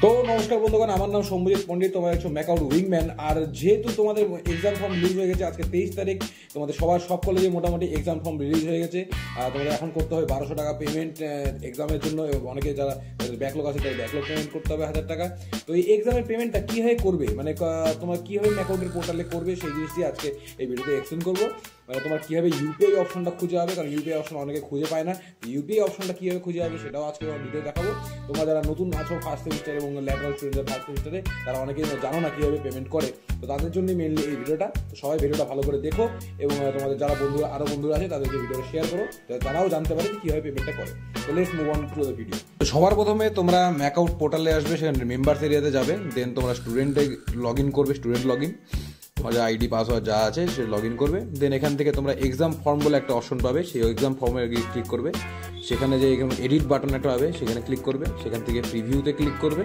তো নমস্কার বন্ধুগণ, আমার নাম সম্বিত পণ্ডিত, তোমার একশো ম্যাকআউট উইংম্যান। আর যেহেতু তোমাদের এক্সাম ফর্ম রিলিজ হয়ে গেছে আজকে 23 তারিখ, তোমাদের সব কলেজে মোটামুটি এক্সাম ফর্ম রিলিজ হয়ে গেছে। তোমাদের এখন করতে হবে 1200 টাকা পেমেন্ট এক্সামের জন্য। অনেকে যারা ব্যাকলগ আছে তাদের ব্যাকলগ পেমেন্ট করতে হবে 1000 টাকা। তো এই এক্সামের পেমেন্টটা কীভাবে করবে, মানে তোমার কীভাবে ম্যাকআউটের পোর্টালে করবে সেই জিনিসটি আজকে এই ভিডিওতে এক্সপ্লেন করবো। মানে তোমার কীভাবে ইউপিআই অপশনটা খুঁজে হবে, কারণ ইউপিআই অপশন অনেকে খুঁজে পায় না। ইউপিআই অপশনটা কীভাবে খুঁজে হবে সেটাও আজকে আমার ভিডিও দেখাবো। তোমরা যারা নতুন আছো ফার্স্ট সেমিস্টার এবং ল্যাটারাল স্টুডেন্ট ফার্স্ট সেমিস্টারে, তারা অনেকেই জানো না কীভাবে পেমেন্ট করে। তো তাদের জন্যই মেনলি এই ভিডিওটা। তো সবাই ভিডিওটা ভালো করে দেখো এবং তোমাদের যারা বন্ধুরা আছে তাদেরকে ভিডিওটা শেয়ার করো, তারাও জানতে পারে যে কীভাবে পেমেন্টটা করে। তো let's move on to the video. তো সবার প্রথমে তোমরা ম্যাকআউট পোর্টালে আসবে, সেখানে মেম্বার্স এরিয়াতে যাবে। দেন তোমরা স্টুডেন্টে লগ ইন করবে, স্টুডেন্ট লগ ইন, তোমাদের আইডি পাসওয়ার্ড যা আছে সে লগ ইন করবে। দেন এখান থেকে তোমরা এক্সাম ফর্ম বলে একটা অপশন পাবে, সেই এক্সাম ফর্মে ক্লিক করবে। সেখানে যে এডিট বাটন একটা পাবে সেখানে ক্লিক করবে, সেখান থেকে প্রিভিউতে ক্লিক করবে।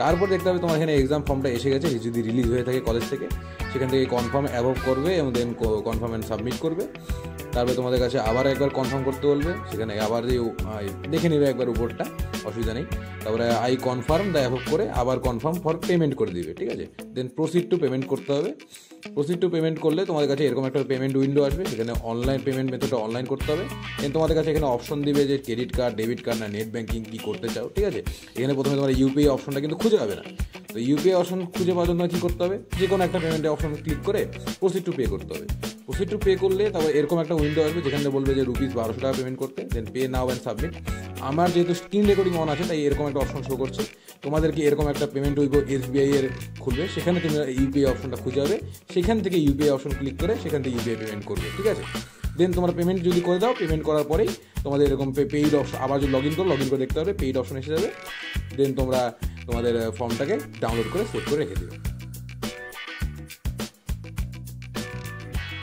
তারপর দেখতে হবে তোমার এখানে এক্সাম ফর্মটা এসে গেছে, যদি রিলিজ হয়ে থাকে কলেজ থেকে। সেখান থেকে কনফার্ম অ্যাভব করবে এবং দেন কনফার্ম অ্যান্ড সাবমিট করবে। তারপরে তোমাদের কাছে আবার একবার কনফার্ম করতে বলবে, সেখানে আবার যে দেখে নেবে একবার উপরটা, অসুবিধা নেই। তারপরে আই কনফার্ম দা অ্যাভব করে আবার কনফার্ম ফর পেমেন্ট করে দিবে, ঠিক আছে। দেন প্রসিড টু পেমেন্ট করতে হবে। প্রসিড টু পেমেন্ট করলে তোমাদের কাছে এরকম একটা পেমেন্ট উইন্ডো আসবে, সেখানে অনলাইন পেমেন্ট মেথডটা অনলাইন করতে হবে। দেন তোমাদের কাছে এখানে অপশন দিবে যে ক্রেডিট কার্ড, ডেবিট কার্ড না নেট ব্যাঙ্কিং কী করতে চাও, ঠিক আছে। এখানে প্রথমে তোমার ইউপিআই অপশনটা কিন্তু খুঁজে পাবে না। তো ইউপিআই অপশন খুঁজে পাওয়ার জন্য কী করতে হবে, যে কোনো একটা পেমেন্টের অপশন ক্লিক করে প্রসিড টু পে করতে হবে। প্রসিড টু পে করলে তারপর এরকম একটা উইন্ডো আসবে, যেখানে বলবে যে ₹1200 টাকা পেমেন্ট করতে। দেন পে নাও অ্যান্ড সাবমিট। আমার যেহেতু স্ক্রিন রেকর্ডিং অন আছে তাই এরকম একটা অপশন শো করছে। তোমাদেরকে এরকম একটা পেমেন্ট উইবো এসবিআই এর খুলবে, সেখানে তুমি ইউপিআই অপশনটা খুঁজে হবে, সেখান থেকে ইউপিআই অপশন ক্লিক করে সেখান থেকে ইউপিআই পেমেন্ট করবে, ঠিক আছে। দেন তোমরা পেমেন্ট যদি করে দাও, পেমেন্ট করার পরেই তোমাদের এরকম পেইড অপশন আবার যদি লগ ইন করে দেখতে হবে, পেইড অপশন এসে যাবে। দেন তোমরা তোমাদের ফর্মটাকে ডাউনলোড করে সেভ করে রেখে দেবে।